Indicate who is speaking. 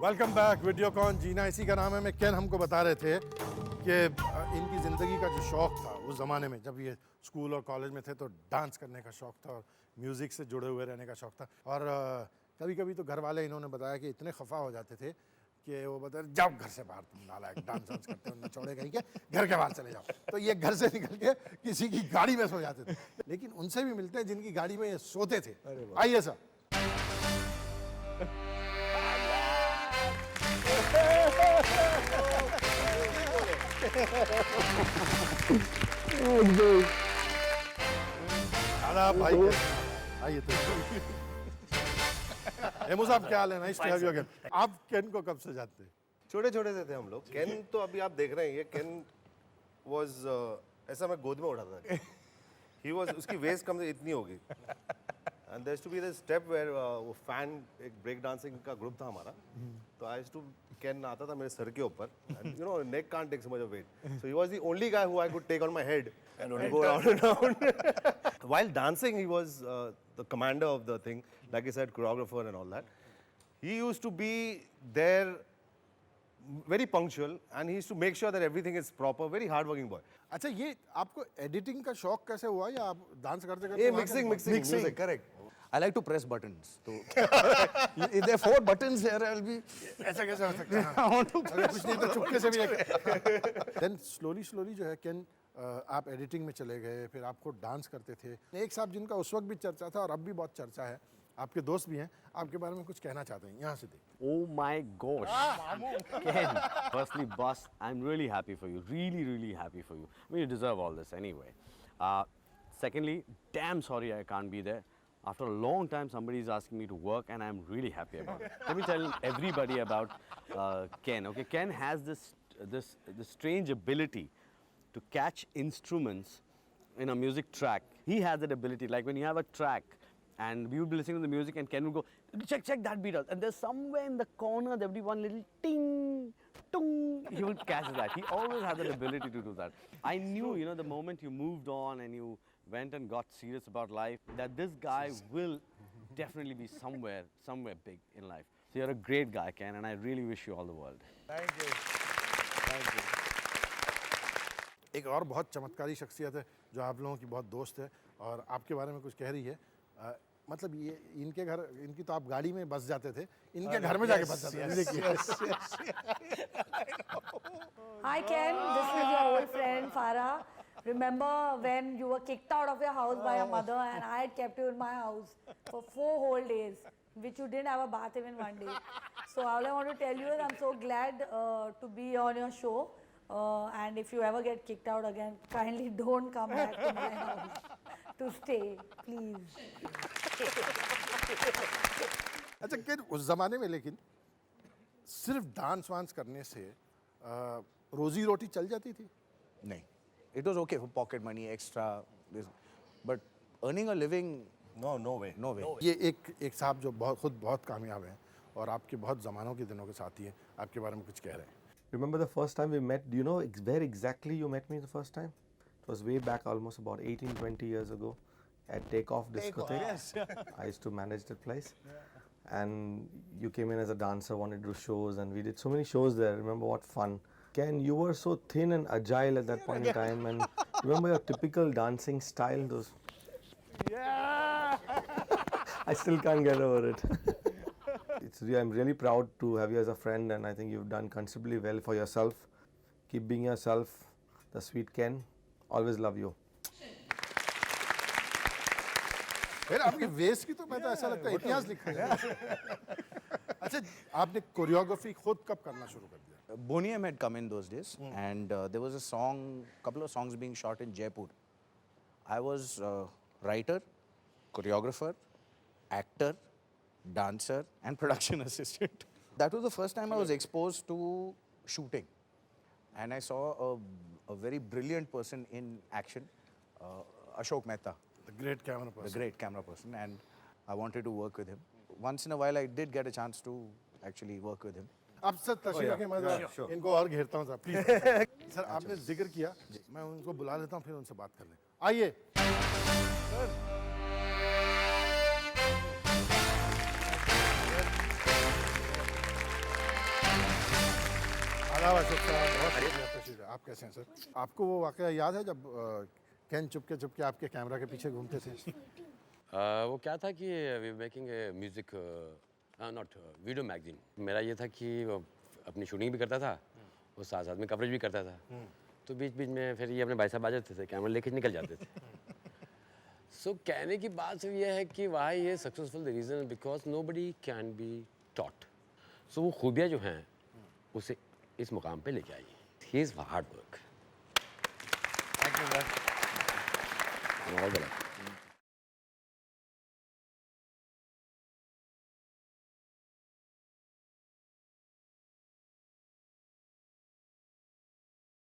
Speaker 1: Welcome back. Videocon जीना इसी का नाम है। मैं केन हमको बता रहे थे कि इनकी ज़िंदगी का जो शौक़ था उस ज़माने में जब ये स्कूल और कॉलेज में थे तो डांस करने का शौक़ था और म्यूज़िक से जुड़े हुए रहने का शौक़ था। और कभी कभी तो घर वाले इन्होंने बताया कि इतने खफा हो जाते थे कि वो बता जाओ घर से बाहर, तुम नालायक डांस वांस करते हो, नचौड़े कहीं के, घर के बाहर चले जाओ। तो ये घर से निकल के किसी की गाड़ी में सो जाते थे। लेकिन उनसे भी मिलते हैं जिनकी गाड़ी में ये सोते थे। आइए सर। भाई आइए तो हेमू साहब क्या हाल है? Nice to have you again. आप केन को कब से जानते हैं?
Speaker 2: छोटे छोटे से थे हम लोग। केन तो अभी आप देख रहे हैं, ये केन वाज ऐसा मैं गोद में उठाता था। ही वाज, उसकी वेस्ट कम से इतनी होगी। And there to be this step where वो फैन, एक ब्रेक डांसिंग का ग्रुप था हमारा, तो आई यूज्ड टू, केन आता था मेरे सर के ऊपर, you know neck can't take so much of weight, so he was the only guy who I could take on my head and go around and around. While dancing, he was the commander of the thing, like I said, choreographer and all that. He used to be there, very punctual, and he used to make sure that everything is proper. Very hard working boy.
Speaker 1: अच्छा, ये आपको editing का शौक कैसे हुआ या आप dance करते करते?
Speaker 2: Yeah, mixing music, correct.
Speaker 3: I like to press buttons. So if there are 4 buttons here, I'll be.
Speaker 1: ऐसा कैसे हो सकता है? अगर कुछ नहीं तो चुपके से भी एक। Then slowly जो है केन आप एडिटिंग में चले गए, फिर आपको डांस करते थे। एक साहब जिनका उस वक्त भी चर्चा था और अब भी बहुत चर्चा है, आपके दोस्त भी हैं, आपके बारे में कुछ कहना चाहते हैं, यहाँ से देखिए।
Speaker 4: Oh my gosh. Ken, firstly, boss, I'm really happy for you. Really, really happy for you. I mean, you deserve all this anyway. Secondly, damn sorry I can't be there. After a long time, somebody is asking me to work, and I'm really happy about it. Let me tell everybody about Ken. Okay, Ken has this strange ability to catch instruments in a music track. He has that ability. Like when you have a track, and we would be listening to the music, and Ken would go, check that beat out. And there's somewhere in the corner there would be one little ting, tung. He would catch that. He always had that ability to do that. I knew, you know, the moment you moved on and you went and got serious about life, that this guy will definitely be somewhere big in life. So you're a great guy, Ken, and I really wish you all the world.
Speaker 1: Thank you. Thank you. एक और बहुत चमत्कारी शख्सियत है जो आप लोगों की बहुत दोस्त है और आपके बारे में कुछ कह रही है। मतलब ये इनके घर, इनकी तो आप गाड़ी में बस जाते थे, इनके घर में जाके बस जाते थे।
Speaker 5: Hi Ken, this is your old friend Farah. Remember when you were kicked out of your house by your mother and I had kept you in my house for 4 whole days, which you didn't have a bath even one day. So all I want to tell you is I'm so glad to be on your show. And if you ever get kicked out again, kindly don't come back to my house to stay, please.
Speaker 1: अच्छा कि उस ज़माने में लेकिन सिर्फ dance वांस करने से रोजी रोटी चल जाती थी?
Speaker 3: नहीं, it was okay for pocket money, extra, this, but earning a living,
Speaker 2: No way.
Speaker 1: ये एक साहब जो खुद बहुत कामयाब हैं और आपके बहुत ज़मानों के दिनों के साथी हैं, आपके बारे में कुछ कह रहे हैं।
Speaker 2: Remember the first time we met? Do you know where exactly you met me the first time? It was way back, almost about 18-20 years ago, at Takeoff Discotheque.
Speaker 3: Yes.
Speaker 2: I used to manage that place. And you came in as a dancer, wanted to do shows, and we did so many shows there. Remember what fun. Ken, you were so thin and agile at that point in time, and remember your typical dancing style, those... Yeah! I still can't get over it. I'm really proud to have you as a friend, and I think you've done considerably well for yourself. Keep being yourself, the sweet Ken. Always love you.
Speaker 1: फिर आपकी waste की तो मैं तो ऐसा लगता है इतिहास लिखा है। अच्छा, आपने कोरियोग्राफी खुद कब करना शुरू कर दिया?
Speaker 3: Boney M had come in those days, and there was couple of songs being shot in Jaipur. I was writer, choreographer, actor, dancer, and production assistant. That was the first time I was exposed to shooting, and I saw a very brilliant person in action, Ashok Mehta.
Speaker 1: The great camera person.
Speaker 3: The great camera person, and I wanted to work with him. Once in a while, I did get a chance to actually work with him.
Speaker 1: अब sir तशरीफ रखें, मैं इनको और घेरता हूँ sir, please. Sir आपने जिक्र किया, मैं उनको बुला लेता हूँ, फिर उनसे बात कर लें। आइए। अशोक साहब, बहुत शुक्रिया तशरीफ। आप कैसे हैं सर? आपको वो वाकया याद है जब केन चुपके चुपके आपके कैमरा के पीछे घूमते थे?
Speaker 6: वो क्या था कि we making a music not video magazine. मेरा ये था कि वो अपनी शूटिंग भी करता था और साथ साथ में कवरेज भी करता था। तो बीच बीच में फिर ये अपने भाई साहब आ जाते थे, कैमरा लेके निकल जाते थे। सो कहने की बात सिर्फ ये है कि वाई ये successful the reason because nobody can be taught. So वो खूबियाँ जो हैं उसे इस मुकाम पे लेके आई। He is hard work.
Speaker 1: Thank you sir.
Speaker 6: All the luck.